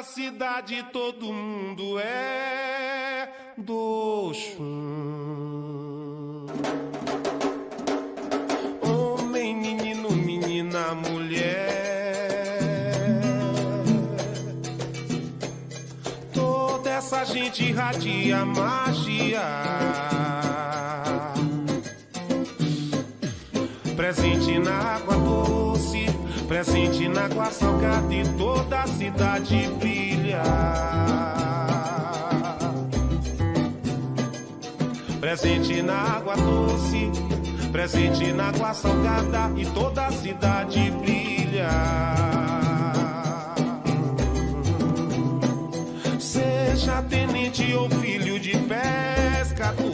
da cidade todo mundo é do Oxum. Homem, menino, menina, mulher, toda essa gente irradia magia. Presente na água doce, presente na água salgada e toda a cidade brilha. Presente na água doce, presente na água salgada e toda a cidade brilha. Seja tenente ou filho de pescador,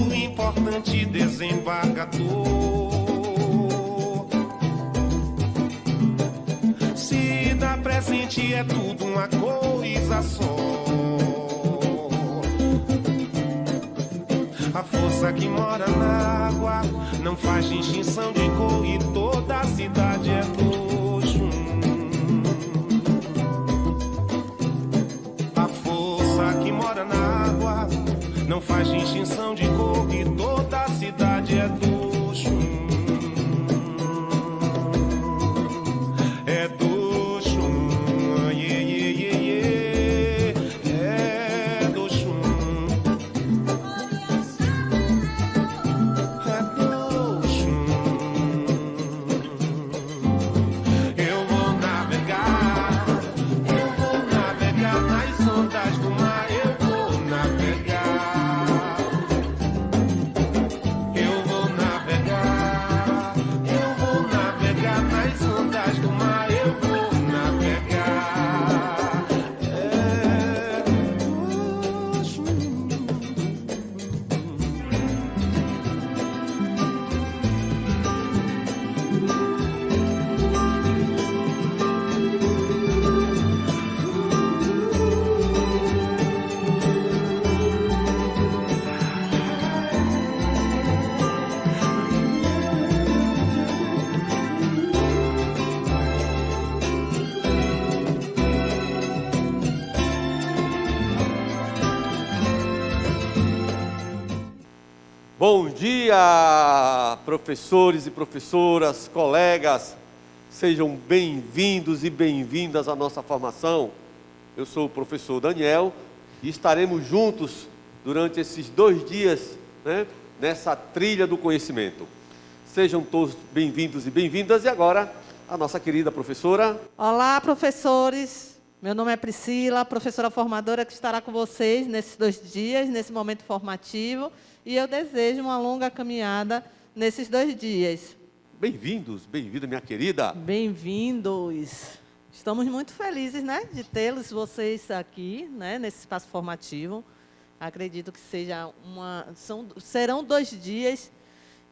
importante desembargador, se dá presente é tudo uma coisa só. A força que mora na água não faz distinção de cor e toda a cidade é do Oxum. A força que mora na água não faz distinção de cor e toda a cidade é do Oxum. É do Oxum, yeah, yeah, yeah, yeah. É do Oxum. É do Oxum. Eu vou navegar nas ondas do mar, eu vou navegar. Eu vou navegar nas ondas do mar, eu vou navegar. É do Oxum. Bom dia, professores e professoras, colegas, sejam bem-vindos e bem-vindas à nossa formação. Eu sou o professor Daniel e estaremos juntos durante esses 2 dias, nessa trilha do conhecimento. Sejam todos bem-vindos e bem-vindas. E agora, a nossa querida professora. Olá, professores. Meu nome é Priscila, professora formadora que estará com vocês nesses 2 dias, nesse momento formativo. E eu desejo uma longa caminhada nesses 2 dias. Bem-vindos, bem-vinda, minha querida. Bem-vindos. Estamos muito felizes, de tê-los vocês aqui, nesse espaço formativo. Acredito que serão 2 dias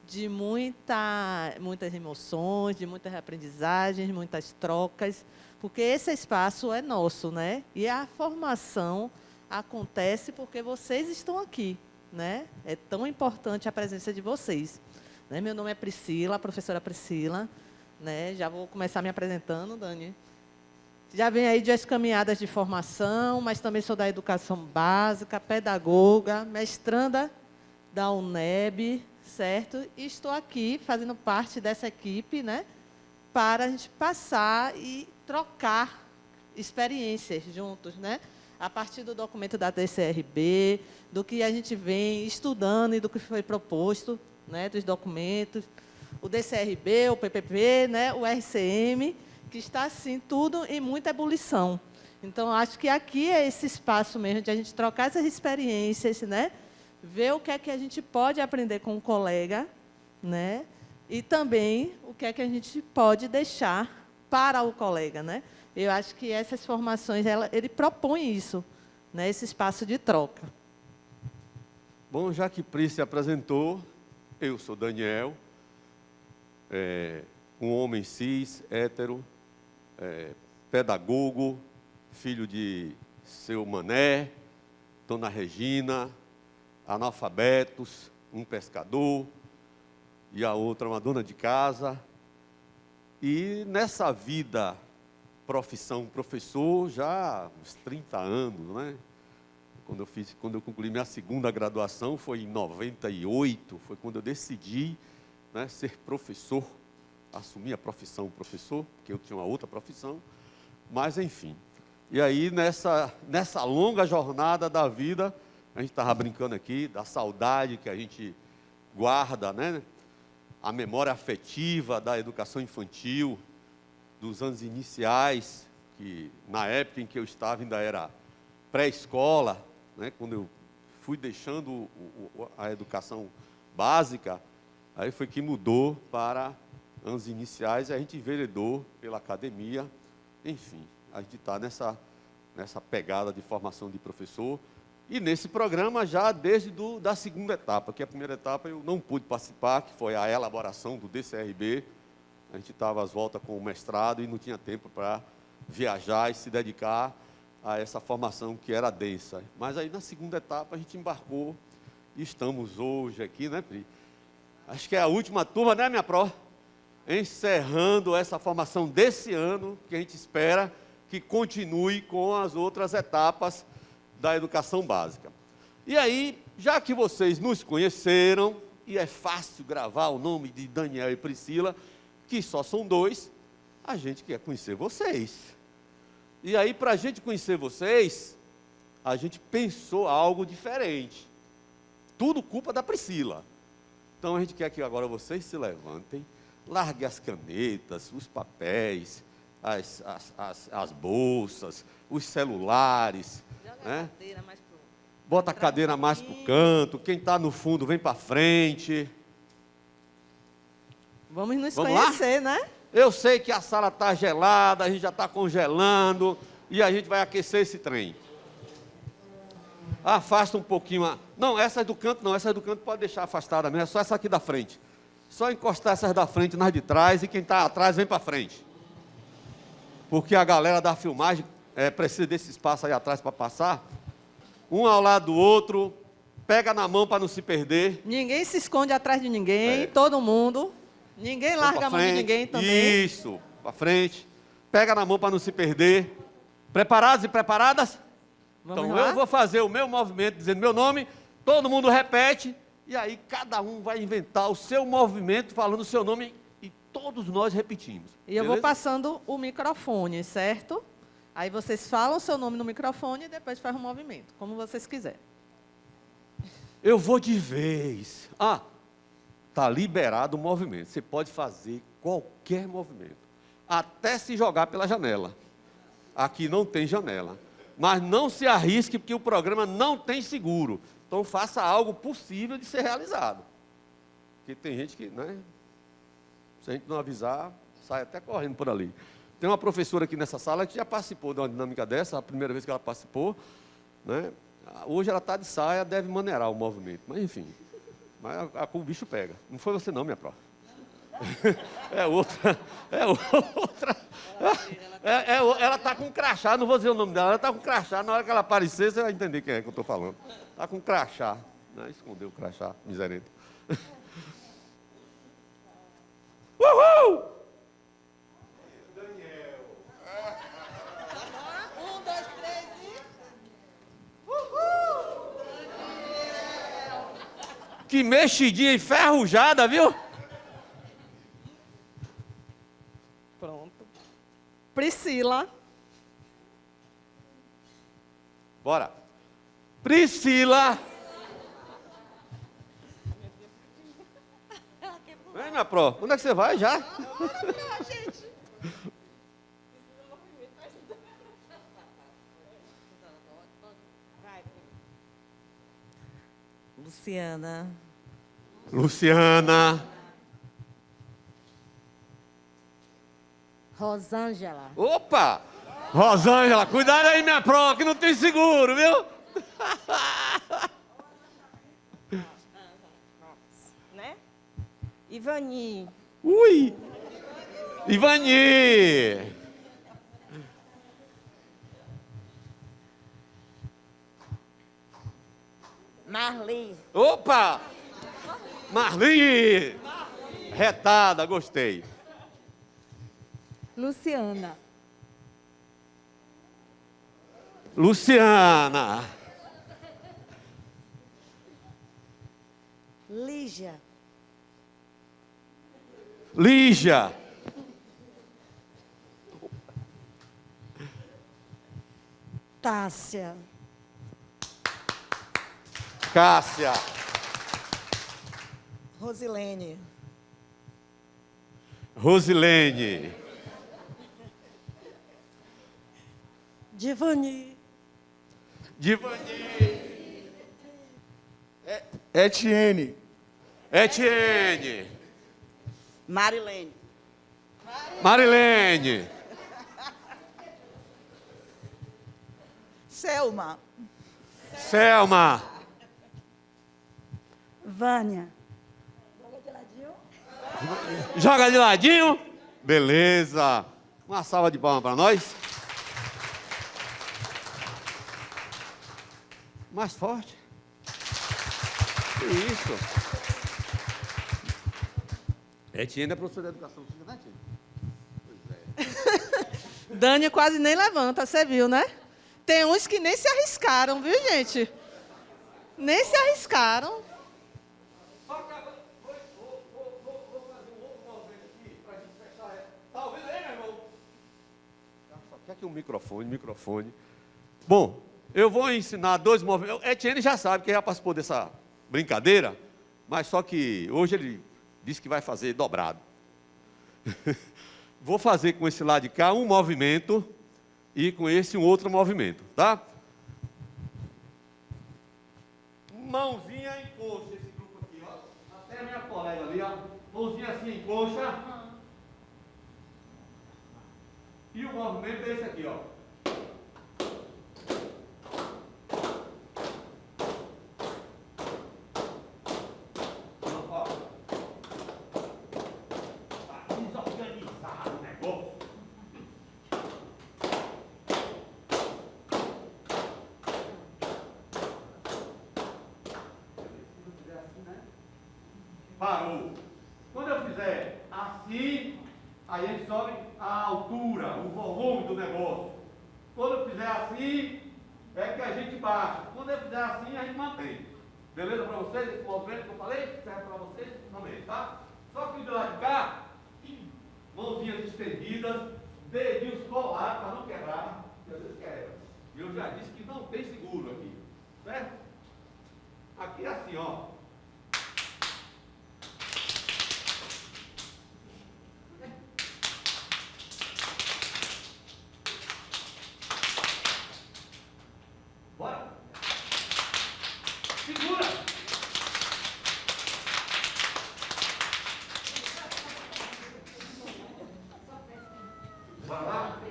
de muitas emoções, de muitas aprendizagens, muitas trocas, porque esse espaço é nosso, E a formação acontece porque vocês estão aqui. É tão importante a presença de vocês. Meu nome é Priscila, a professora Priscila. Já vou começar me apresentando, Dani. Já venho aí de 2 caminhadas de formação, mas também sou da educação básica, pedagoga, mestranda da UNEB, certo? E estou aqui fazendo parte dessa equipe, para a gente passar e trocar experiências juntos, a partir do documento da DCRB, do que a gente vem estudando e do que foi proposto, dos documentos, o DCRB, o PPP, o RCM, que está, assim, tudo em muita ebulição. Então, acho que aqui é esse espaço mesmo de a gente trocar essas experiências, ver o que é que a gente pode aprender com o colega, e também o que é que a gente pode deixar para o colega, Eu acho que essas formações, ele propõe isso, esse espaço de troca. Bom, já que Pri se apresentou, eu sou Daniel, um homem cis, hétero, pedagogo, filho de seu Mané, Dona Regina, analfabetos, um pescador e a outra uma dona de casa. E nessa vida, profissão professor, já há uns 30 anos, né? Quando eu concluí minha segunda graduação, foi em 98, foi quando eu decidi, né, ser professor, assumir a profissão professor, porque eu tinha uma outra profissão, mas enfim. E aí, nessa longa jornada da vida, a gente estava brincando aqui, da saudade que a gente guarda, né? A memória afetiva da educação infantil, dos anos iniciais, que na época em que eu estava ainda era pré-escola, né? Quando eu fui deixando a educação básica, aí foi que mudou para anos iniciais, e a gente enveredou pela academia, enfim, a gente está nessa pegada de formação de professor, e nesse programa já desde da segunda etapa, que a primeira etapa eu não pude participar, que foi a elaboração do DCRB, a gente estava às voltas com o mestrado e não tinha tempo para viajar e se dedicar a essa formação que era densa. Mas aí na segunda etapa a gente embarcou e estamos hoje aqui, né, Pri? Acho que é a última turma, né, minha pró? Encerrando essa formação desse ano, que a gente espera que continue com as outras etapas da educação básica. E aí, já que vocês nos conheceram, e é fácil gravar o nome de Daniel e Priscila, que só são dois, a gente quer conhecer vocês. E aí, para a gente conhecer vocês, a gente pensou algo diferente. Tudo culpa da Priscila. Então, a gente quer que agora vocês se levantem, larguem as canetas, os papéis, as bolsas, os celulares. Né? Bota a cadeira mais para o canto. Quem está no fundo, vem para frente. Vamos nos conhecer, né? Eu sei que a sala está gelada, a gente já está congelando, e a gente vai aquecer esse trem. Afasta um pouquinho. Não, essas do canto não, essas do canto pode deixar afastada mesmo, é só essa aqui da frente. Só encostar essas da frente nas de trás, e quem está atrás vem para frente. Porque a galera da filmagem precisa desse espaço aí atrás para passar. Um ao lado do outro, pega na mão para não se perder. Ninguém se esconde atrás de ninguém, todo mundo. Ninguém larga a mão de ninguém também. Isso, para frente. Pega na mão para não se perder. Preparados e preparadas? Vamos então lá? eu vou fazer o meu movimento dizendo meu nome, todo mundo repete, e aí cada um vai inventar o seu movimento falando o seu nome e todos nós repetimos. E eu vou passando o microfone, certo? Aí vocês falam o seu nome no microfone e depois faz o movimento, como vocês quiserem. Eu vou de vez. Está liberado o movimento. Você pode fazer qualquer movimento. Até se jogar pela janela. Aqui não tem janela. Mas não se arrisque, porque o programa não tem seguro. Então faça algo possível de ser realizado. Porque tem gente que, né? Se a gente não avisar, sai até correndo por ali. Tem uma professora aqui nessa sala que já participou de uma dinâmica dessa, a primeira vez que ela participou, né? Hoje ela está de saia, deve maneirar o movimento. Mas enfim. Mas o bicho pega. Não foi você não, minha pró. É outra. Ela está com crachá, não vou dizer o nome dela, ela está com crachá, na hora que ela aparecer, você vai entender quem é que eu estou falando. Está com crachá. Né? Escondeu o crachá, miserento. Uhul! Daniel. 1, 2, 3 e... Que mexidinha enferrujada, viu? Pronto. Priscila. Bora. Priscila. Vem, minha pró. Onde é que você vai já? Luciana. Luciana. Rosângela. Opa! Rosângela, cuidado aí, minha pró, que não tem seguro, viu? Né? Ivani. Ui! Ivani! Marli. Opa! Marli! Retada, gostei. Luciana. Luciana. Lígia. Lígia. Tássia. Cássia. Rosilene. Rosilene. Divani. Divani. Etienne. Etienne. Marilene. Marilene. Selma. Selma. Vânia. Joga de ladinho. Beleza. Uma salva de palmas para nós. Mais forte. Que isso? Etienne é professor de educação física, né, Etienne? Dani quase nem levanta, você viu, né? Tem uns que nem se arriscaram, viu, gente? Nem se arriscaram. Só que agora, vou fazer um outro movimento aqui para a gente fechar. Tá ouvindo aí, meu irmão? Só quer que um microfone. Bom, eu vou ensinar 2 movimentos. Etienne já sabe que já participou dessa brincadeira, mas só que hoje ele disse que vai fazer dobrado. Vou fazer com esse lado de cá um movimento e com esse um outro movimento, tá? Mãozinha em coxa, esse grupo aqui, ó. Até a minha colega ali, ó. Mãozinha assim em coxa. E o movimento é esse aqui, ó. Parou. Quando eu fizer assim, aí a gente sobe a altura, o volume do negócio. Quando eu fizer assim, é que a gente baixa. Quando eu fizer assim, a gente mantém. Beleza para vocês? Esse movimento que eu falei, serve para vocês também, tá? Só que do lado de cá, mãozinhas estendidas, dedinhos colados para não quebrar, porque às vezes quebra. E eu já disse que não tem seguro aqui, certo? Aqui é assim, ó. Bora! Segura! Bora lá!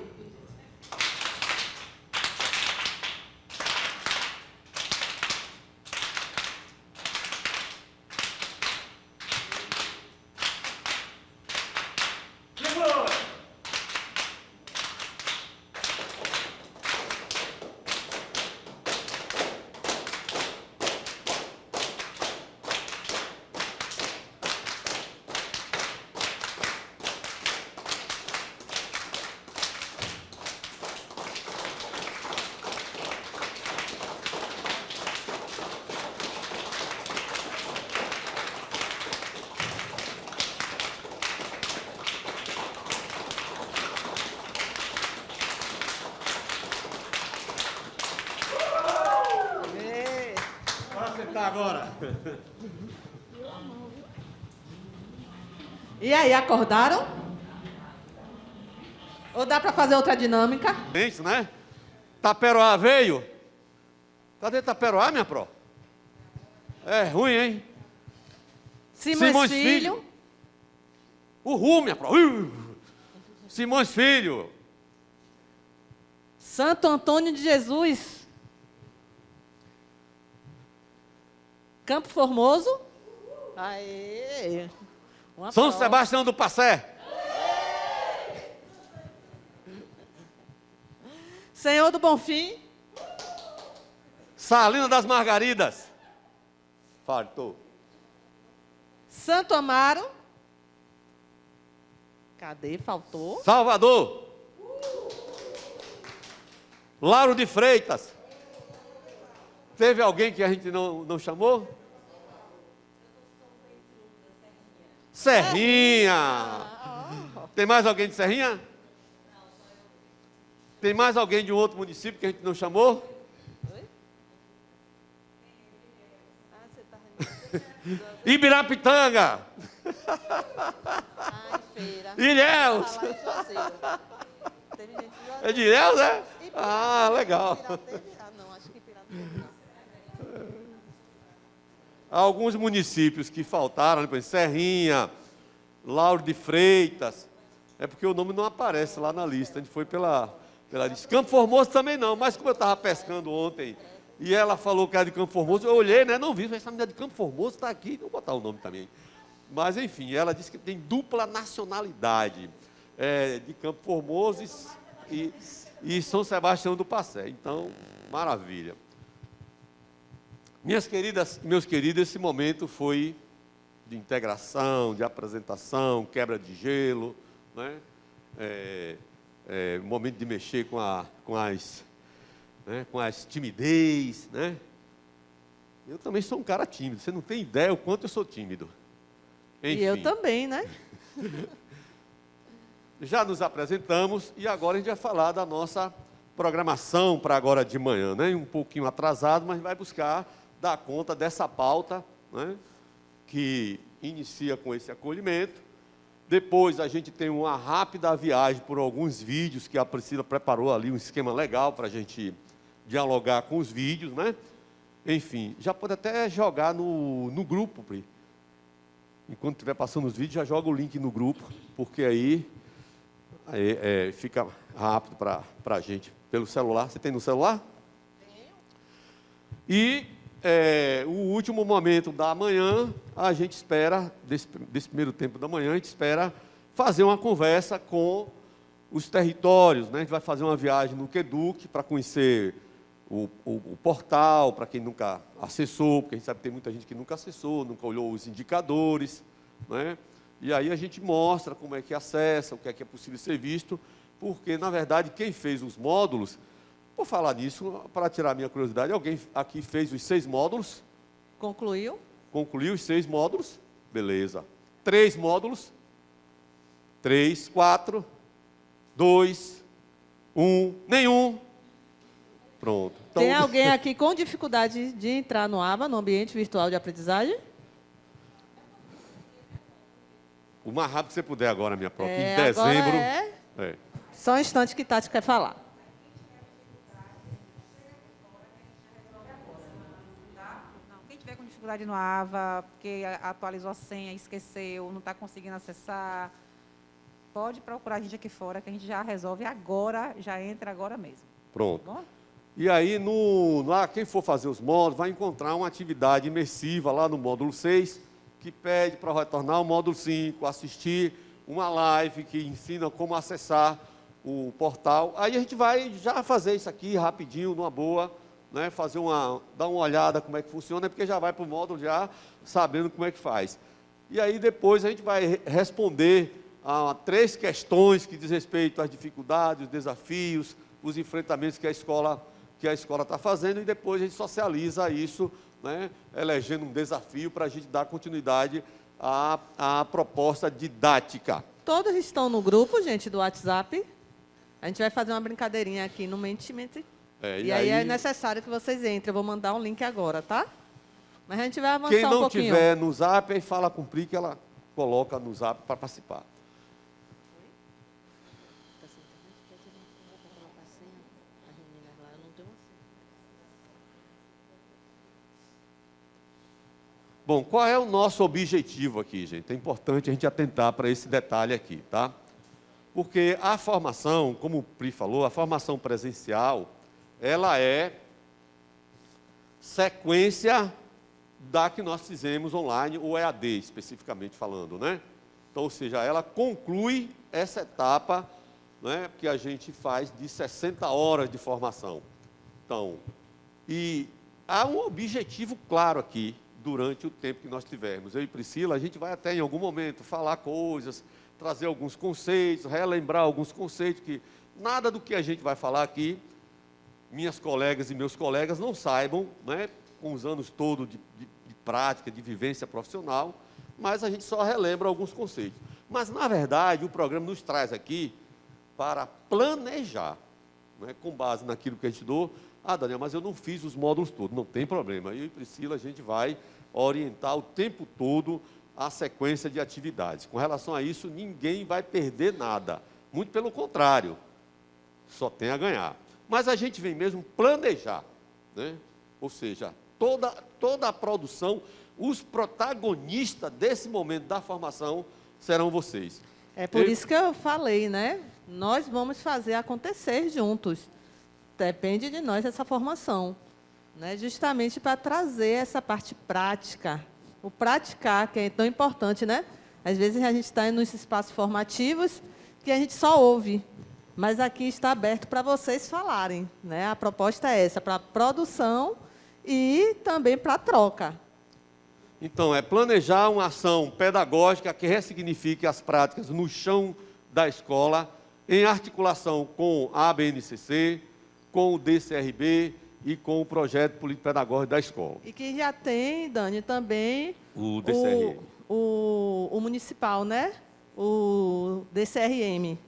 Segura! Bora sentar agora. E aí, acordaram? Ou dá para fazer outra dinâmica? Gente, né? Taperoá veio. Cadê Taperoá, minha pró? É ruim, hein? Simões Filho. Uhul, minha pró. Simões Filho. Santo Antônio de Jesus. Campo Formoso. Aê! Uma São prova. Sebastião do Passé. Senhor do Bonfim. Salina das Margaridas. Faltou. Santo Amaro. Cadê? Faltou? Salvador. Lauro de Freitas. Teve alguém que a gente não chamou? Serrinha. Tem mais alguém de Serrinha? Tem mais alguém de um outro município que a gente não chamou? Ibirapitanga. Ai, feira. Ilhéus. Falar em Juazeiro. Teve gente de Juazeiro. É de Ilhéus, é? E Ah, legal. não, acho que Piratini não. Alguns municípios que faltaram, depois Serrinha, Lauro de Freitas, é porque o nome não aparece lá na lista, a gente foi pela lista. Campo Formoso também não, mas como eu estava pescando ontem, e ela falou que era de Campo Formoso, eu olhei, né, não vi, essa menina de Campo Formoso está aqui, vou botar o nome também. Mas enfim, ela disse que tem dupla nacionalidade, de Campo Formoso e São Sebastião do Passé, então, maravilha. Minhas queridas, meus queridos, esse momento foi de integração, de apresentação, quebra de gelo, né? Momento de mexer com as timidez, né? Eu também sou um cara tímido, você não tem ideia o quanto eu sou tímido. Enfim, E eu também, né? já nos apresentamos e agora a gente vai falar da nossa programação para agora de manhã, né? Um pouquinho atrasado, mas vai buscar dar conta dessa pauta, né? Que inicia com esse acolhimento. Depois a gente tem uma rápida viagem por alguns vídeos que a Priscila preparou ali, um esquema legal para a gente dialogar com os vídeos, né? Enfim, já pode até jogar no grupo, Pri. Enquanto estiver passando os vídeos, já joga o link no grupo, porque aí fica rápido para a gente, pelo celular. Você tem no celular? Tenho. E o último momento da manhã, a gente espera, desse primeiro tempo da manhã, a gente espera fazer uma conversa com os territórios, né? A gente vai fazer uma viagem no Queduc para conhecer o portal, para quem nunca acessou, porque a gente sabe que tem muita gente que nunca acessou, nunca olhou os indicadores, né? E aí a gente mostra como é que acessa, o que é possível ser visto, porque, na verdade, quem fez os módulos, por falar nisso, para tirar a minha curiosidade, alguém aqui fez os 6 módulos? Concluiu? Concluiu os 6 módulos? Beleza. 3 módulos? 3, 4, 2, 1, nenhum. Pronto. Então, Tem alguém aqui com dificuldade de entrar no ABA, no ambiente virtual de aprendizagem? o mais rápido que você puder agora, minha própria. Em Agora dezembro. é. Só um instante que Tati quer falar. Não, quem tiver com dificuldade no AVA, porque atualizou a senha, esqueceu, não está conseguindo acessar, pode procurar a gente aqui fora, que a gente já resolve agora, já entra agora mesmo. Pronto. Tá bom? E aí, quem for fazer os módulos, vai encontrar uma atividade imersiva lá no módulo 6, que pede para retornar ao módulo 5, assistir uma live que ensina como acessar o portal. Aí a gente vai já fazer isso aqui rapidinho, numa boa, né? Dar uma olhada como é que funciona, porque já vai para o módulo já sabendo como é que faz. E aí depois a gente vai responder a 3 questões que diz respeito às dificuldades, os desafios, os enfrentamentos que a escola está fazendo, e depois a gente socializa isso, né, elegendo um desafio para a gente dar continuidade à proposta didática. Todos estão no grupo, gente, do WhatsApp. A gente vai fazer uma brincadeirinha aqui no Mentimente. E aí é necessário que vocês entrem. Eu vou mandar um link agora, tá? Mas a gente vai avançar quem um pouquinho. Quem não tiver no Zap, aí fala com o Pri que ela coloca no Zap para participar. Bom, qual é o nosso objetivo aqui, gente? É importante a gente atentar para esse detalhe aqui, tá? Porque a formação, como o Pri falou, a formação presencial, ela é sequência da que nós fizemos online, o EAD, especificamente falando, né? Então, ou seja, ela conclui essa etapa, né, que a gente faz de 60 horas de formação. Então, e há um objetivo claro aqui, durante o tempo que nós tivermos. Eu e Priscila, a gente vai até em algum momento falar coisas, trazer alguns conceitos, relembrar alguns conceitos que nada do que a gente vai falar aqui, minhas colegas e meus colegas não saibam, né, com os anos todos de prática, de vivência profissional, mas a gente só relembra alguns conceitos. Mas, na verdade, o programa nos traz aqui para planejar, né, com base naquilo que a gente estudou. Ah, Daniel, mas eu não fiz os módulos todos. Não tem problema. Eu e Priscila, a gente vai orientar o tempo todo a sequência de atividades. Com relação a isso, ninguém vai perder nada. Muito pelo contrário, só tem a ganhar. Mas a gente vem mesmo planejar, né? Ou seja, toda a produção, os protagonistas desse momento da formação serão vocês. É por isso que eu falei, né? Nós vamos fazer acontecer juntos. Depende de nós essa formação, né? Justamente para trazer essa parte prática. O praticar, que é tão importante, né? Às vezes a gente está nos espaços formativos que a gente só ouve, mas aqui está aberto para vocês falarem, né? A proposta é essa, para a produção e também para a troca. Então, é planejar uma ação pedagógica que ressignifique as práticas no chão da escola, em articulação com a ABNCC, com o DCRB e com o projeto político-pedagógico da escola. E que já tem, Dani, também O DCRM. o municipal, né? O DCRM.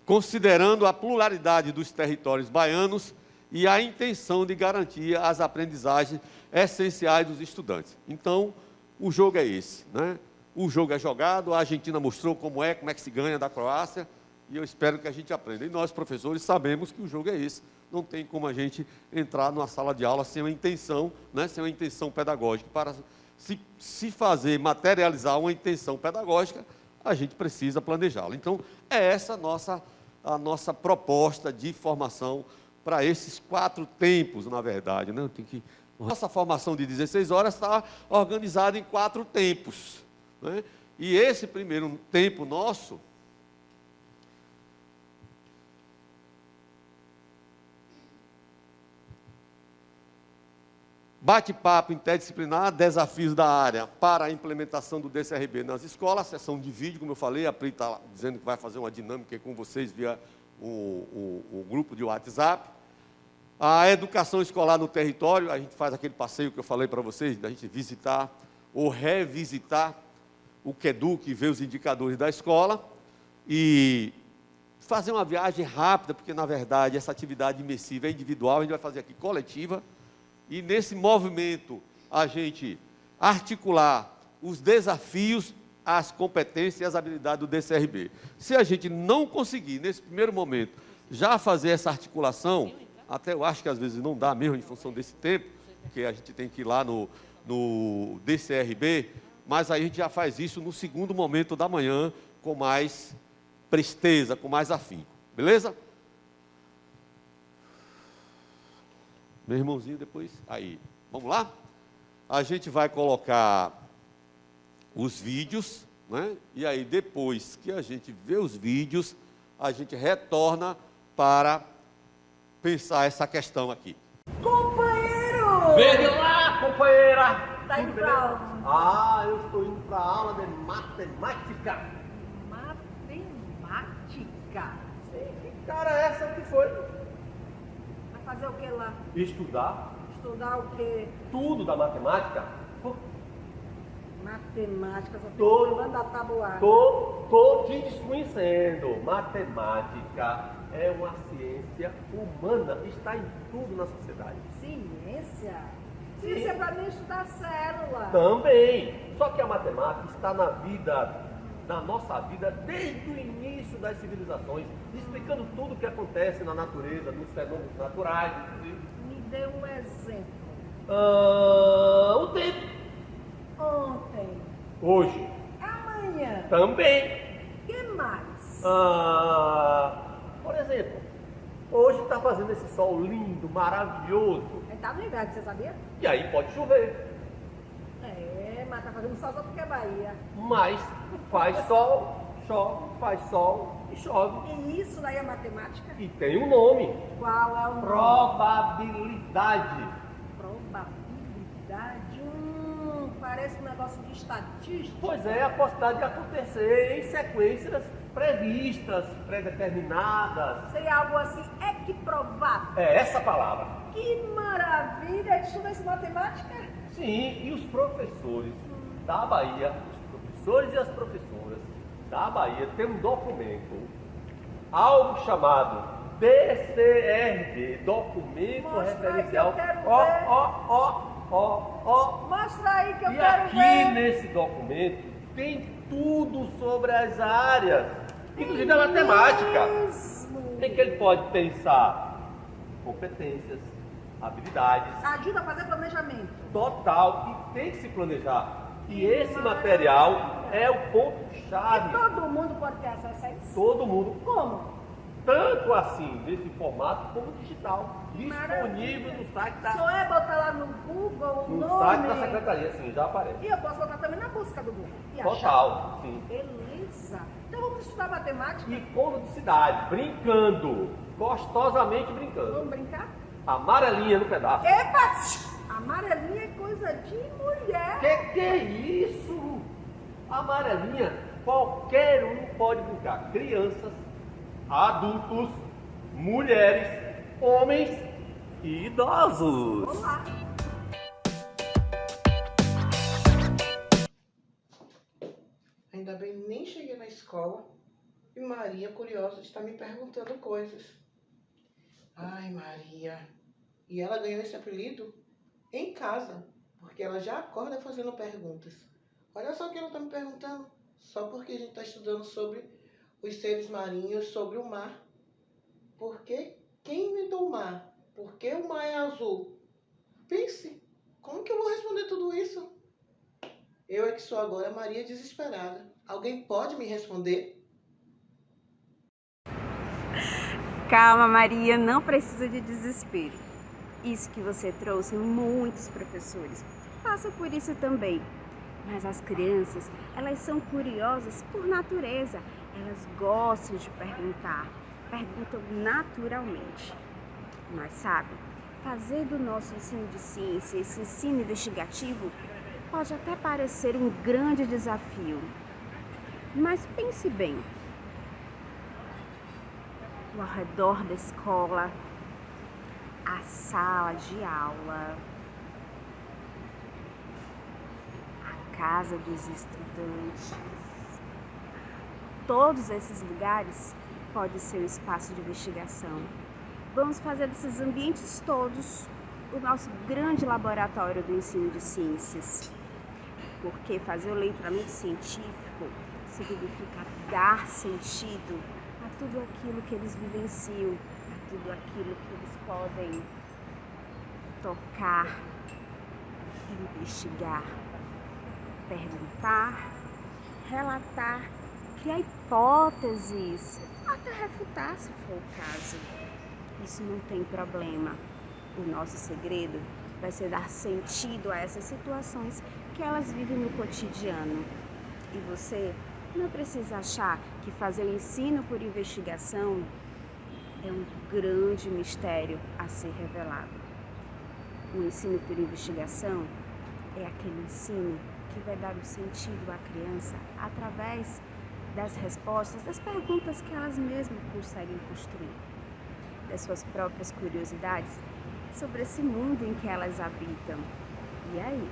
Considerando a pluralidade dos territórios baianos e a intenção de garantir as aprendizagens essenciais dos estudantes. Então, o jogo é esse, né? O jogo é jogado, a Argentina mostrou como é que se ganha da Croácia, e eu espero que a gente aprenda. E nós, professores, sabemos que o jogo é esse. Não tem como a gente entrar numa sala de aula sem uma intenção, né? Sem uma intenção pedagógica. Para se fazer, materializar uma intenção pedagógica, a gente precisa planejá-la. Então, é essa a nossa proposta de formação para esses 4 tempos, na verdade, né? Nossa formação de 16 horas está organizada em 4 tempos, né? E esse primeiro tempo nosso, bate-papo interdisciplinar, desafios da área para a implementação do DCRB nas escolas, sessão de vídeo, como eu falei, a Pri está dizendo que vai fazer uma dinâmica com vocês via o grupo de WhatsApp. A educação escolar no território, a gente faz aquele passeio que eu falei para vocês, da gente visitar ou revisitar o QEDUC, ver os indicadores da escola e fazer uma viagem rápida, porque, na verdade, essa atividade imersiva é individual, a gente vai fazer aqui coletiva, e nesse movimento a gente articular os desafios, as competências e as habilidades do DCRB. Se a gente não conseguir, nesse primeiro momento, já fazer essa articulação, até eu acho que às vezes não dá mesmo em função desse tempo, porque a gente tem que ir lá no DCRB, mas aí a gente já faz isso no segundo momento da manhã, com mais presteza, com mais afinco. Beleza? Meu irmãozinho depois, aí, vamos lá? A gente vai colocar os vídeos, né? E aí depois que a gente vê os vídeos, a gente retorna para pensar essa questão aqui. Companheiro! Veja lá, companheira! Tá indo pra aula. Ah, eu estou indo para a aula de matemática. Matemática? Sim, que cara é essa que foi? Vai fazer o que lá? Estudar Estudar o quê? tudo da matemática. Matemática, só Tô. fica lembrando da tabuada. Tô te desconhecendo. Matemática é uma ciência humana, está em tudo na sociedade. Ciência? Ciência é pra mim estudar célula. Também. Só que a matemática está na vida, na nossa vida, desde o início das civilizações, explicando tudo o que acontece na natureza, nos fenômenos naturais. Me dê um exemplo. O tempo. Ontem. Hoje. Amanhã. Também. Que mais? Por exemplo, hoje está fazendo esse sol lindo, maravilhoso. Ele tá no inverno, você sabia? E aí pode chover. É, mas tá fazendo sol só porque é Bahia. Mas faz sol, chove, faz sol e chove. E isso daí é matemática? E tem um nome. Qual é o nome? Probabilidade. Probabilidade. negócio de estatística? Pois é, a possibilidade de acontecer em sequências previstas, predeterminadas. Seria algo assim equiprovável. É essa a palavra. Que maravilha! Estuda isso matemática? Sim, e os professores da Bahia, os professores e as professoras da Bahia têm um documento, algo chamado DCRD, documento Mostra aí que referencial. eu quero ver. Mostra aí que eu E quero aqui ver. nesse documento tem tudo sobre as áreas, inclusive a matemática. Em que ele pode pensar competências, habilidades, Ajuda a fazer planejamento. total, e tem que se planejar. E esse material é o E ponto-chave. todo mundo pode ter acesso a isso? Todo mundo, Como? tanto assim, nesse formato, como digital, disponível Maravilha. no site Só é botar lá no Google o no nome. site da Secretaria, sim, já aparece. E eu posso botar também na busca do Google. E achar. Total, sim. Beleza. Então vamos estudar matemática? E como de cidade, brincando, gostosamente brincando. Vamos brincar? Amarelinha no pedaço. Epa! Amarelinha é coisa de mulher. Que é isso? Amarelinha, qualquer um pode brincar. Crianças, adultos, mulheres, homens e idosos. Vamos lá. Ainda bem, nem cheguei na escola e Maria, curiosa, está me perguntando coisas. Ai, Maria. E ela ganhou esse apelido em casa, porque ela já acorda fazendo perguntas. Olha só o que ela está me perguntando. Só porque a gente está estudando sobre os seres marinhos, sobre o mar. Por que? Quem inventou o mar? Por que o mar é azul? Pense, como que eu vou responder tudo isso? Eu é que sou agora Maria desesperada. Alguém pode me responder? Calma, Maria, não precisa de desespero. Isso que você trouxe, muitos professores passam por isso também. Mas as crianças, elas são curiosas por natureza. Elas gostam de perguntar, perguntam naturalmente. Mas sabe, fazer do nosso ensino de ciência, esse ensino investigativo, pode até parecer um grande desafio. Mas pense bem. Ao redor da escola, a sala de aula, a casa dos estudantes, todos esses lugares podem ser um espaço de investigação. Vamos fazer desses ambientes todos o nosso grande laboratório do ensino de ciências. Porque fazer o letramento científico significa dar sentido a tudo aquilo que eles vivenciam, a tudo aquilo que eles podem tocar, investigar, perguntar, relatar, criar hipóteses, até refutar se for o caso. Isso não tem problema. O nosso segredo vai ser dar sentido a essas situações que elas vivem no cotidiano. E você não precisa achar que fazer o ensino por investigação é um grande mistério a ser revelado. O ensino por investigação é aquele ensino que vai dar um sentido à criança através das respostas, das perguntas que elas mesmas conseguem construir, das suas próprias curiosidades sobre esse mundo em que elas habitam. E aí?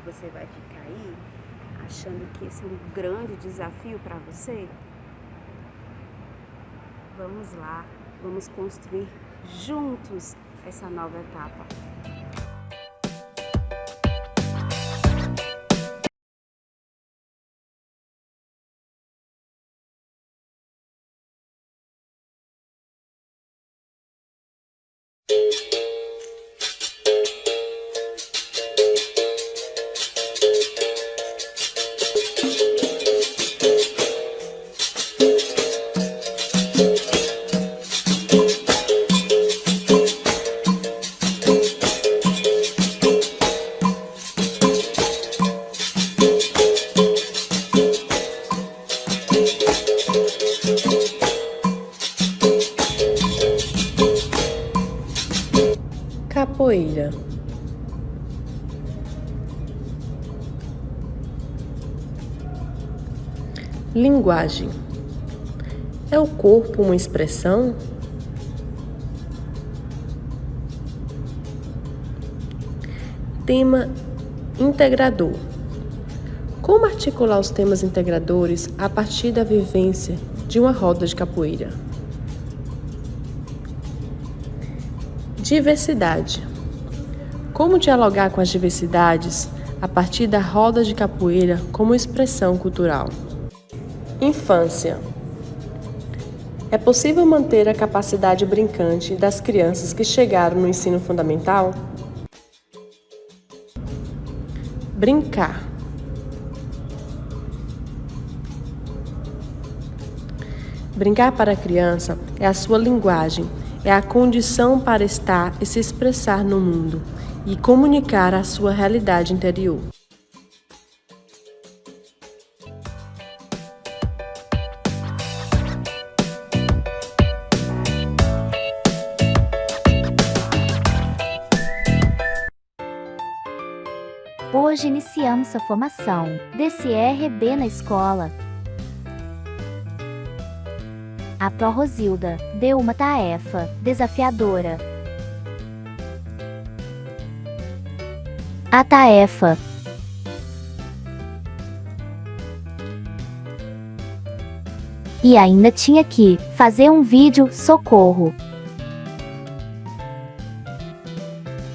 Você vai ficar aí achando que esse é um grande desafio para você? Vamos lá, vamos construir juntos essa nova etapa. Linguagem. É o corpo uma expressão? Tema integrador. Como articular os temas integradores a partir da vivência de uma roda de capoeira? Diversidade. Como dialogar com as diversidades a partir da roda de capoeira como expressão cultural? Infância. É possível manter a capacidade brincante das crianças que chegaram no ensino fundamental? Brincar. Brincar para a criança é a sua linguagem, é a condição para estar e se expressar no mundo e comunicar a sua realidade interior. Hoje iniciamos a formação DCRB na escola. A Pró Rosilda deu uma tarefa desafiadora. A tarefa e ainda tinha que fazer um vídeo socorro.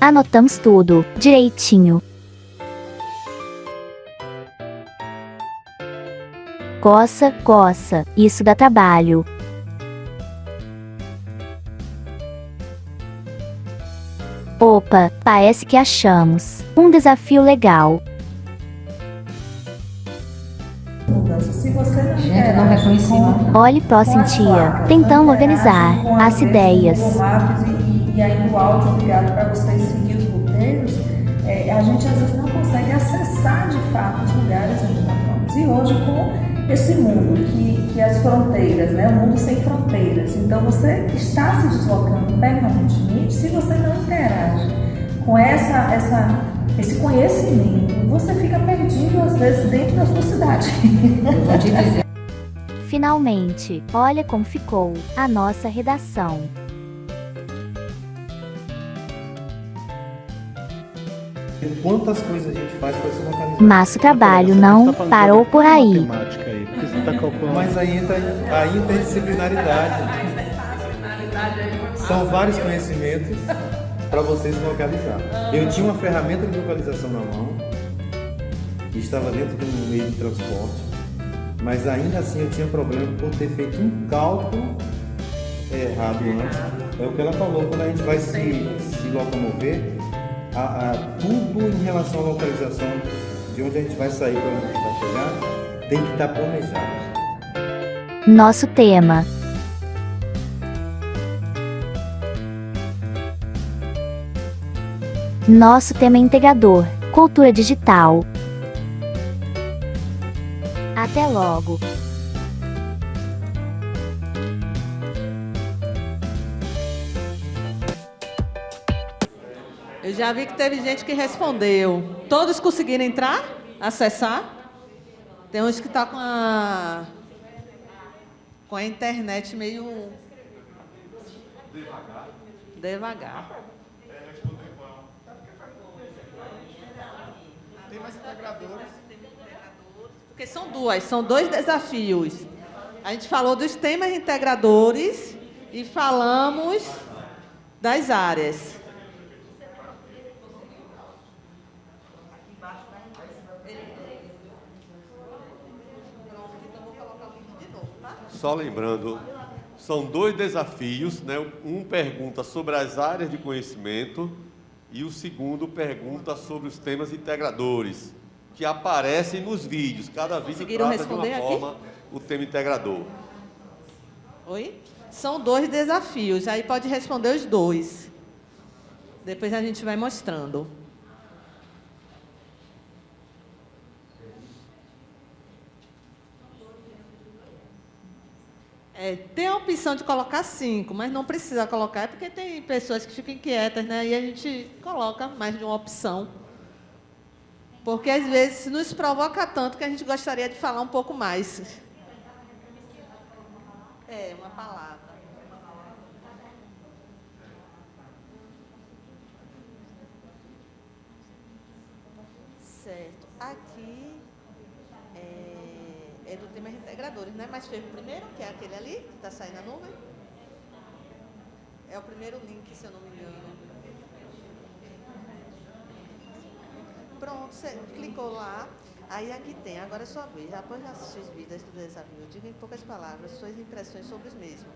Anotamos tudo direitinho. Coça, isso dá trabalho. Opa, parece que achamos um desafio legal. Se você não reconhece, Olhe próximo tia, tentando organizar as ideias. E aí o áudio obrigado para vocês seguir os roteiros, a gente às vezes não consegue acessar de fato os lugares onde nós vamos. E hoje com esse mundo que as fronteiras, né, o mundo sem fronteiras, então você está se deslocando permanentemente. Se você não interage com esse conhecimento, você fica perdido às vezes dentro da sua cidade. Eu vou te dizer. Finalmente, olha como ficou a nossa redação. Quantas coisas a gente faz para se localizar? Mas o trabalho não parou por aí. Mas aí entra a interdisciplinaridade. São vários conhecimentos para você se localizar. Eu tinha uma ferramenta de localização na mão, e estava dentro de um meio de transporte, mas ainda assim eu tinha problema por ter feito um cálculo errado antes. É o que ela falou, quando a gente vai se locomover, tudo em relação à localização de onde a gente vai sair para onde a gente vai chegar, tem que estar planejado. Nosso tema. Nosso tema é integrador, cultura digital. Até logo. Eu já vi que teve gente que respondeu. Todos conseguiram entrar? Acessar? Tem uns que estão com a internet meio devagar. Tem mais integradores. Porque são dois desafios. A gente falou dos temas integradores e falamos das áreas. Só lembrando, são dois desafios, né? Um pergunta sobre as áreas de conhecimento e o segundo pergunta sobre os temas integradores, que aparecem nos vídeos. Cada vídeo trata de uma forma o tema integrador. Oi? São dois desafios, aí pode responder os dois. Depois a gente vai mostrando. Tem a opção de colocar 5, mas não precisa colocar, porque tem pessoas que ficam inquietas, né? E a gente coloca mais de uma opção. Porque, às vezes, nos provoca tanto que a gente gostaria de falar um pouco mais. É, uma palavra. Certo. Aqui é do tema integradores, né? Mas fez o primeiro, que é aquele ali, que está saindo na nuvem. É o primeiro link, se eu não me engano. Pronto, você clicou lá. Aí aqui tem, agora é sua vez. Após de assistir os vídeos do desafio, diga em poucas palavras suas impressões sobre os mesmos.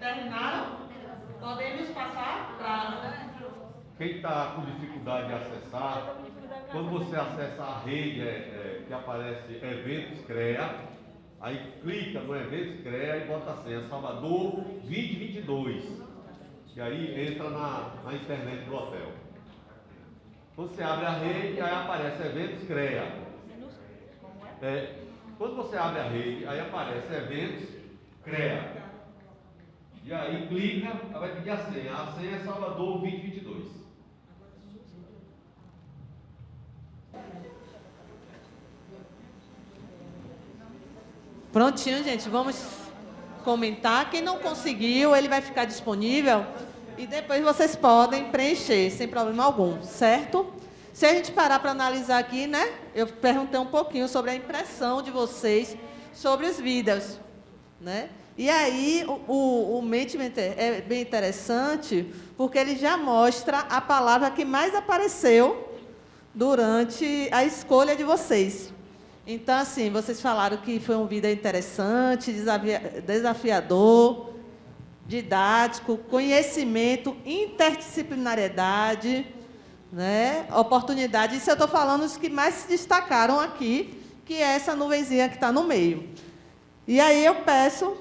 Terminaram? Podemos passar para... Quem está com dificuldade de acessar, quando você acessa a rede que aparece Eventos CREA, aí clica no Eventos CREA e bota a senha Salvador 2022. E aí entra na internet do hotel. Você abre a rede, aí aparece Eventos CREA. Quando você abre a rede, aí aparece Eventos CREA. E aí clica, aí vai pedir a senha. A senha é Salvador 2022. Prontinho, gente. Vamos comentar. Quem não conseguiu, ele vai ficar disponível e depois vocês podem preencher, sem problema algum, certo? Se a gente parar para analisar aqui, né? Eu perguntei um pouquinho sobre a impressão de vocês sobre os vídeos, né? E aí, o Mentimeter é bem interessante, porque ele já mostra a palavra que mais apareceu durante a escolha de vocês. Então, assim, vocês falaram que foi um vídeo interessante, desafiador, didático, conhecimento, interdisciplinariedade, né? Oportunidade. Isso eu estou falando os que mais se destacaram aqui, que é essa nuvenzinha que está no meio. E aí eu peço,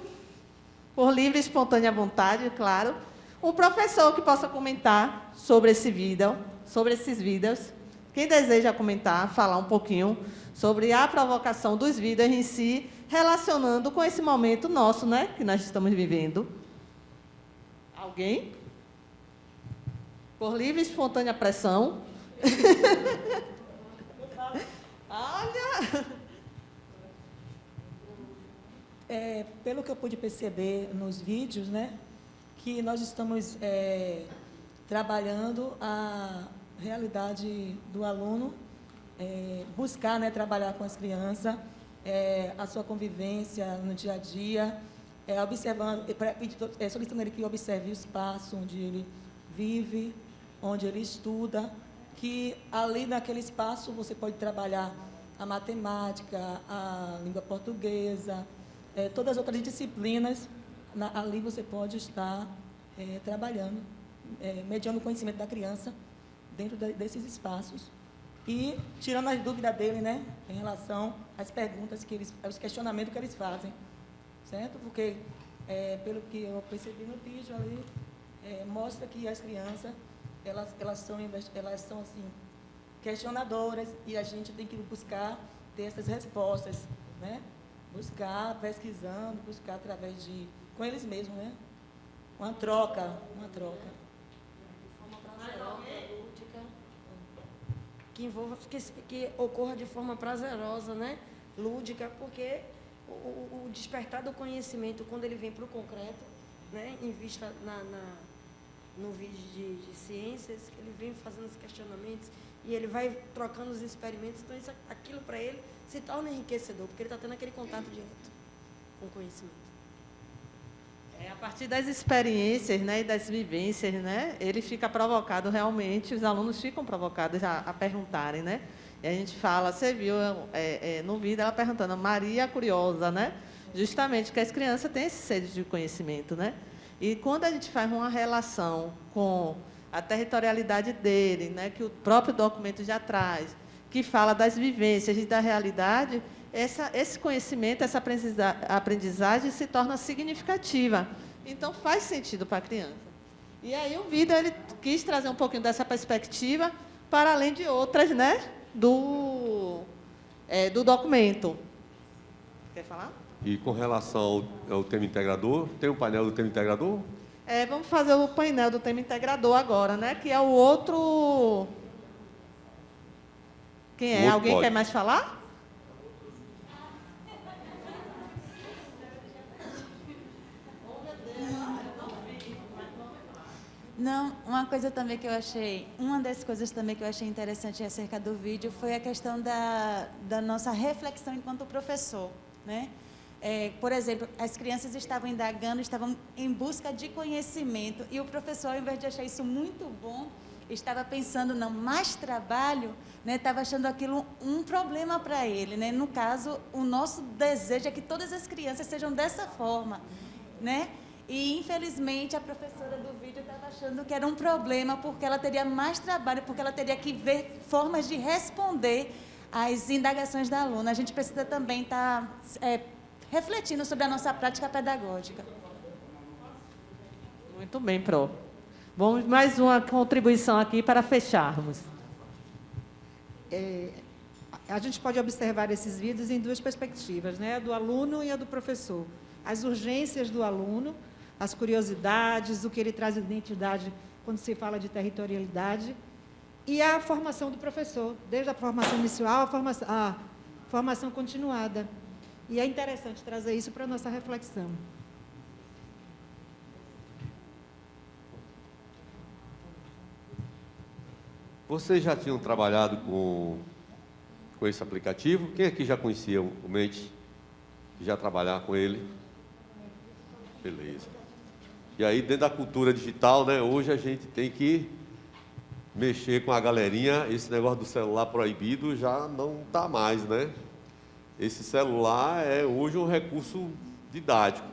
por livre e espontânea vontade, claro, um professor que possa comentar sobre esse vídeo, sobre esses vídeos. Quem deseja comentar, falar um pouquinho sobre a provocação dos vídeos em si, relacionando com esse momento nosso, né, que nós estamos vivendo. Alguém? Por livre e espontânea pressão. Olha! Pelo que eu pude perceber nos vídeos, né, que nós estamos trabalhando a realidade do aluno, buscar, né, trabalhar com as crianças, a sua convivência no dia a dia, observando, solicitando ele que observe o espaço onde ele vive, onde ele estuda, que ali naquele espaço você pode trabalhar a matemática, a língua portuguesa, todas as outras disciplinas, ali você pode estar trabalhando, mediando o conhecimento da criança dentro desses espaços e tirando as dúvidas dele, né, em relação às perguntas aos questionamentos que eles fazem, certo? Porque, pelo que eu percebi no vídeo ali, mostra que as crianças, elas são assim, questionadoras e a gente tem que buscar ter essas respostas, né? Buscar, pesquisando, buscar através com eles mesmos, né? Uma troca. Que ocorra de forma prazerosa, né? Lúdica, porque o despertar do conhecimento, quando ele vem para o concreto, né? Em vista no vídeo de ciências, que ele vem fazendo os questionamentos e ele vai trocando os experimentos, então aquilo para ele se torna enriquecedor, porque ele está tendo aquele contato direto com o conhecimento. A partir das experiências, né, e das vivências, né, ele fica provocado realmente, os alunos ficam provocados a perguntarem, né? E a gente fala, você viu no vídeo ela perguntando, Maria curiosa, né? Justamente que as crianças têm esse sede de conhecimento, né? E quando a gente faz uma relação com a territorialidade dele, né, que o próprio documento já traz, que fala das vivências e da realidade, esse conhecimento, essa aprendizagem se torna significativa. Então, faz sentido para a criança. E aí, o vídeo ele quis trazer um pouquinho dessa perspectiva, para além de outras, né, do documento. Quer falar? E com relação ao tema integrador, tem um painel do tema integrador? Vamos fazer o painel do tema integrador agora, né, que é o outro... Quem é? Alguém quer mais falar? Não, uma das coisas também que eu achei interessante acerca do vídeo foi a questão da nossa reflexão enquanto professor, né? Por exemplo, as crianças estavam indagando, estavam em busca de conhecimento, e o professor, ao invés de achar isso muito bom, estava pensando, não, mais trabalho, né? Estava achando aquilo um problema para ele, né? No caso, o nosso desejo é que todas as crianças sejam dessa forma, né? E, infelizmente, a professora do vídeo estava achando que era um problema, porque ela teria mais trabalho, porque ela teria que ver formas de responder às indagações da aluna. A gente precisa também estar refletindo sobre a nossa prática pedagógica. Muito bem, Pro. Vamos mais uma contribuição aqui para fecharmos. A gente pode observar esses vídeos em duas perspectivas, né? A do aluno e a do professor. As urgências do aluno, as curiosidades, o que ele traz de identidade quando se fala de territorialidade, e a formação do professor, desde a formação inicial à formação continuada. E é interessante trazer isso para a nossa reflexão. Vocês já tinham trabalhado com esse aplicativo? Quem aqui já conhecia o Mente? Já trabalhar com ele? Beleza. E aí, dentro da cultura digital, né, hoje a gente tem que mexer com a galerinha. Esse negócio do celular proibido já não está mais, né? Esse celular é hoje um recurso didático.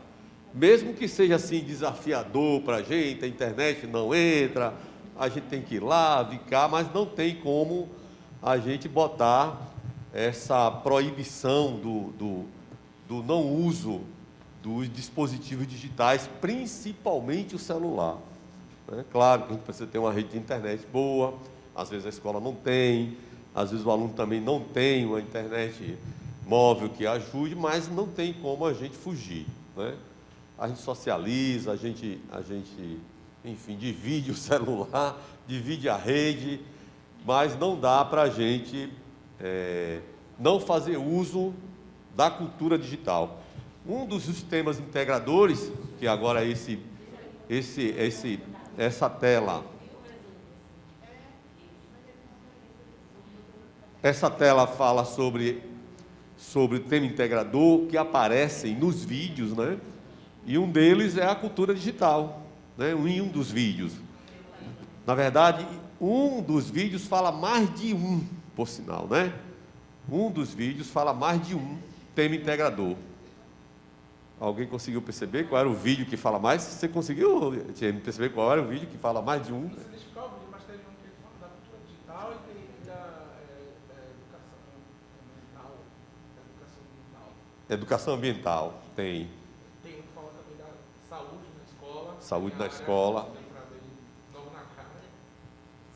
Mesmo que seja assim desafiador para a gente, a internet não entra, a gente tem que ir lá, ficar, mas não tem como a gente botar essa proibição do não uso dos dispositivos digitais, principalmente o celular. Claro que a gente precisa ter uma rede de internet boa, às vezes a escola não tem, às vezes o aluno também não tem uma internet móvel que ajude, mas não tem como a gente fugir, né? A gente socializa, a gente, enfim, divide o celular, divide a rede, mas não dá para a gente não fazer uso da cultura digital. Um dos sistemas integradores, que agora é essa tela, fala sobre o tema integrador que aparecem nos vídeos, né? E um deles é a cultura digital, né? Um dos vídeos. Na verdade, um dos vídeos fala mais de um, por sinal, né? Um dos vídeos fala mais de um tema integrador. Alguém conseguiu perceber qual era o vídeo que fala mais? Você conseguiu perceber qual era o vídeo que fala mais de um? Você identificou o vídeo, mas teve um que fala da cultura digital e tem da educação ambiental. Educação ambiental, tem. Tem um que fala também da saúde na escola. Saúde na escola. Novo na cara.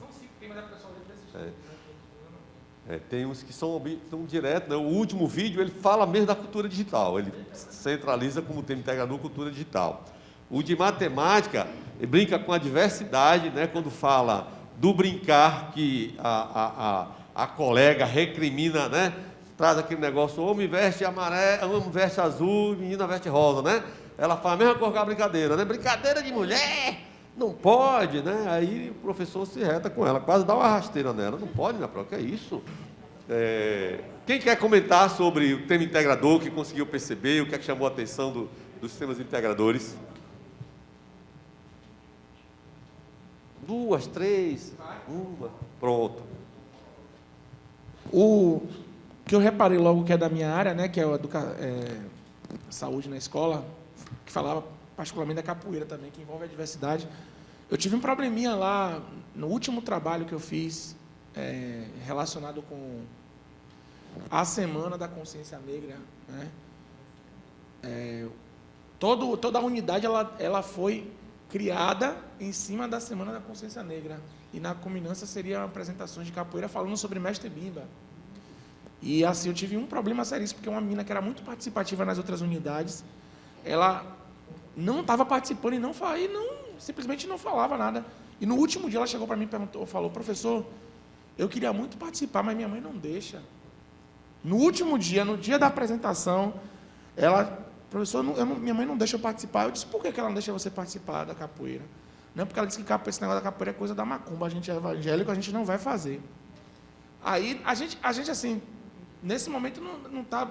São 5 temas da pessoa dentro desse tipo. Tem uns que são direto, né? O último vídeo ele fala mesmo da cultura digital, ele centraliza como tema integrador cultura digital. O de matemática ele brinca com a diversidade, né? Quando fala do brincar que a colega recrimina, né? Traz aquele negócio, homem veste amarelo, homem veste azul, menina veste rosa, né? Ela fala a mesma coisa que a brincadeira, né? Brincadeira de mulher, não pode, né? Aí o professor se reta com ela, quase dá uma rasteira nela. Não pode, minha prova, que é isso? Quem quer comentar sobre o tema integrador, que conseguiu perceber, o que é que chamou a atenção dos temas integradores? 2, 3, 1, pronto. O que eu reparei logo que é da minha área, né, que é saúde na escola, que falava particularmente da capoeira também, que envolve a diversidade. Eu tive um probleminha lá no último trabalho que eu fiz, relacionado com a Semana da Consciência Negra, né? Toda a unidade ela foi criada em cima da Semana da Consciência Negra, e na culminância seriam apresentações de capoeira falando sobre Mestre Bimba. E assim, eu tive um problema seríssimo, porque uma menina que era muito participativa nas outras unidades, ela não estava participando e simplesmente não falava nada. E no último dia ela chegou para mim e falou: professor, eu queria muito participar, mas minha mãe não deixa. No último dia, no dia da apresentação, ela: professor, minha mãe não deixa eu participar. Eu disse: por que ela não deixa você participar da capoeira? Não é porque ela disse que esse negócio da capoeira é coisa da macumba, a gente é evangélico, a gente não vai fazer. Aí, a gente assim, nesse momento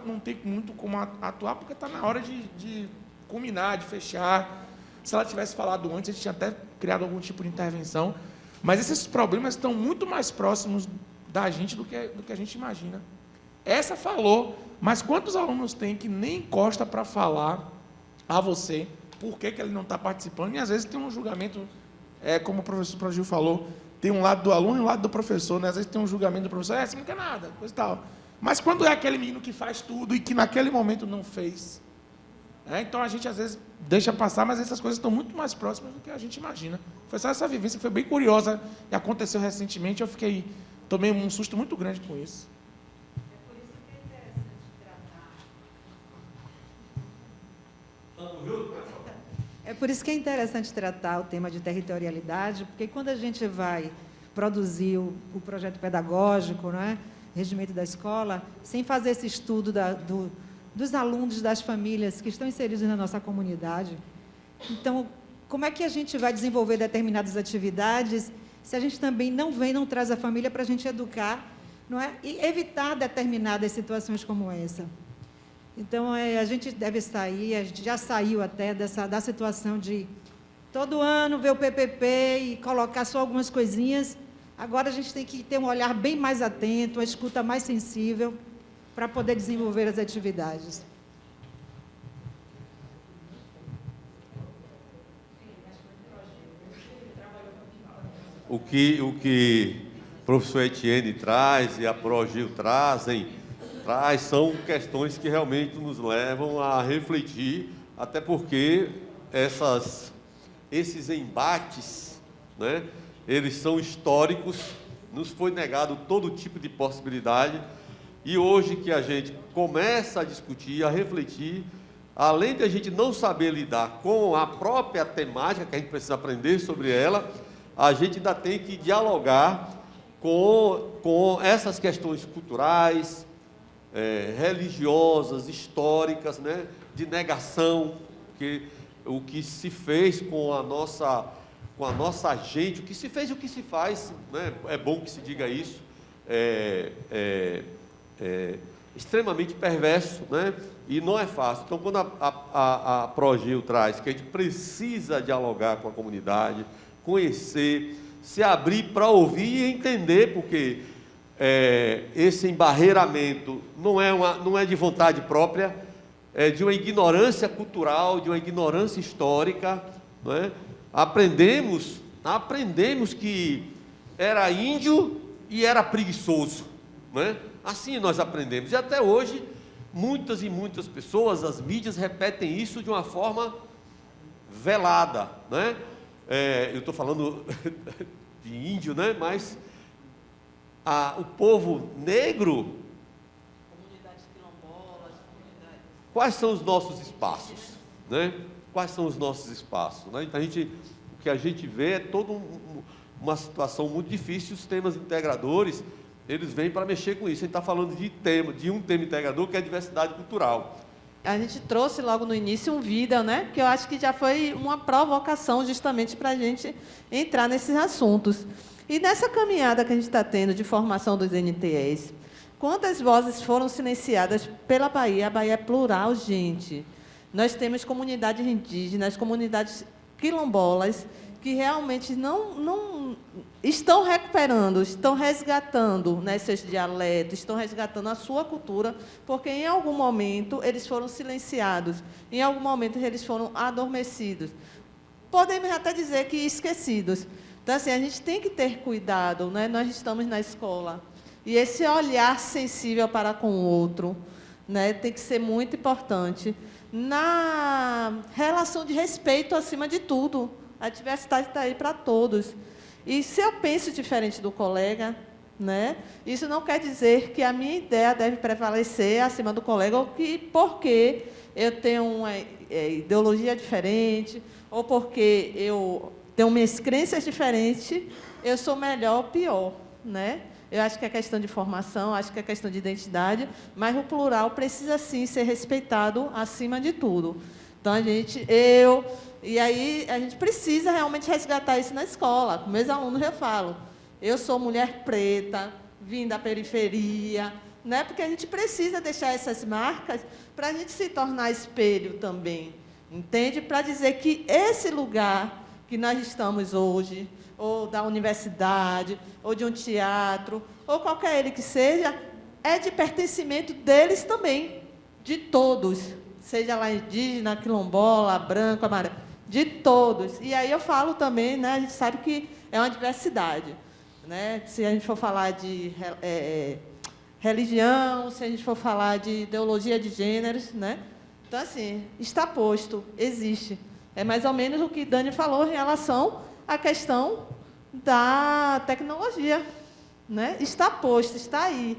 não tem muito como atuar, porque está na hora de culminar, de fechar. Se ela tivesse falado antes, a gente tinha até criado algum tipo de intervenção. Mas esses problemas estão muito mais próximos da gente do que a gente imagina. Essa falou, mas quantos alunos tem que nem encosta para falar a você por que ele não está participando? E, às vezes, tem um julgamento, como o professor Progil falou, tem um lado do aluno e um lado do professor, né? Às vezes tem um julgamento do professor, você não quer nada, coisa e tal. Mas quando é aquele menino que faz tudo e que naquele momento não fez, então a gente às vezes deixa passar, mas essas coisas estão muito mais próximas do que a gente imagina. Foi só essa vivência que foi bem curiosa e aconteceu recentemente, tomei um susto muito grande com isso. É por isso que é interessante tratar o tema de territorialidade, porque quando a gente vai produzir o projeto pedagógico, não é? Regimento da escola, sem fazer esse estudo dos alunos, das famílias que estão inseridos na nossa comunidade. Então, como é que a gente vai desenvolver determinadas atividades se a gente também não traz a família para a gente educar, não é? E evitar determinadas situações como essa? Então, a gente deve sair, a gente já saiu até da situação de todo ano ver o PPP e colocar só algumas coisinhas. Agora a gente tem que ter um olhar bem mais atento, uma escuta mais sensível para poder desenvolver as atividades. O que o professor Etienne traz e a Progil traz são questões que realmente nos levam a refletir, até porque esses embates, né, eles são históricos, nos foi negado todo tipo de possibilidade, e hoje que a gente começa a discutir, a refletir, além de a gente não saber lidar com a própria temática, que a gente precisa aprender sobre ela, a gente ainda tem que dialogar com essas questões culturais, religiosas, históricas, né, de negação, que o que se fez com a nossa gente, o que se fez e o que se faz, né, é bom que se diga isso, extremamente perverso, né, e não é fácil. Então, quando a Progil traz que a gente precisa dialogar com a comunidade, conhecer, se abrir para ouvir e entender, porque esse embarreiramento não é de vontade própria, é de uma ignorância cultural, de uma ignorância histórica, não é? Aprendemos que era índio e era preguiçoso, não é? Assim nós aprendemos, e até hoje muitas e muitas pessoas, as mídias repetem isso de uma forma velada, né? Eu estou falando de índio, né? Mas o povo negro, comunidades quilombolas, quais são os nossos espaços, né? Quais são os nossos espaços, né? Então, o que a gente vê é toda uma situação muito difícil. Os temas integradores, eles vêm para mexer com isso. A gente está falando de um tema integrador, que é a diversidade cultural. A gente trouxe logo no início um vídeo, né, que eu acho que já foi uma provocação justamente para a gente entrar nesses assuntos. E nessa caminhada que a gente está tendo de formação dos NTEs, quantas vozes foram silenciadas pela Bahia? A Bahia é plural, gente. Nós temos comunidades indígenas, comunidades quilombolas, que realmente não estão recuperando, estão resgatando, né, seus dialetos, estão resgatando a sua cultura, porque em algum momento eles foram silenciados, em algum momento eles foram adormecidos. Podemos até dizer que esquecidos. Então, assim, a gente tem que ter cuidado, né? Nós estamos na escola, e esse olhar sensível para com o outro, né, tem que ser muito importante. Na relação de respeito, acima de tudo, a diversidade está aí para todos. E se eu penso diferente do colega, né, isso não quer dizer que a minha ideia deve prevalecer acima do colega, ou que porque eu tenho uma ideologia diferente, ou porque eu tenho minhas crenças diferentes, eu sou melhor ou pior, né? Eu acho que é questão de formação, acho que é questão de identidade, mas o plural precisa, sim, ser respeitado acima de tudo. Então, e aí a gente precisa realmente resgatar isso na escola. Com meus alunos eu falo, eu sou mulher preta, vim da periferia, né? Porque a gente precisa deixar essas marcas para a gente se tornar espelho também, entende? Para dizer que esse lugar que nós estamos hoje, ou da universidade, ou de um teatro, ou qualquer ele que seja, é de pertencimento deles também, de todos, seja lá indígena, quilombola, branco, amarelo, de todos. E aí eu falo também, né, a gente sabe que é uma diversidade, né? Se a gente for falar de religião, se a gente for falar de ideologia de gêneros, né? Então, assim, está posto, existe. É mais ou menos o que Dani falou em relação à questão da tecnologia, né? Está posto, está aí.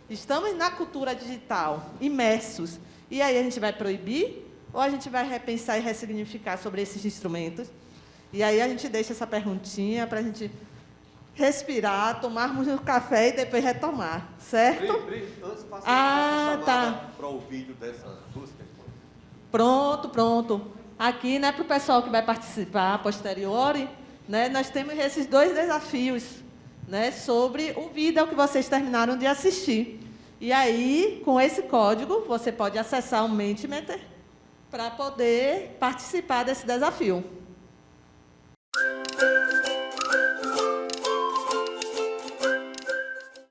Estamos na cultura digital, imersos. E aí a gente vai proibir ou a gente vai repensar e ressignificar sobre esses instrumentos? E aí a gente deixa essa perguntinha para a gente respirar, tomarmos um café e depois retomar, certo? Antes faça essa tá. Para o vídeo dessas duas questões. Pronto. Aqui, né, para o pessoal que vai participar a posteriori, né, nós temos esses 2 desafios, né, sobre o vídeo que vocês terminaram de assistir. E aí, com esse código, você pode acessar o Mentimeter para poder participar desse desafio.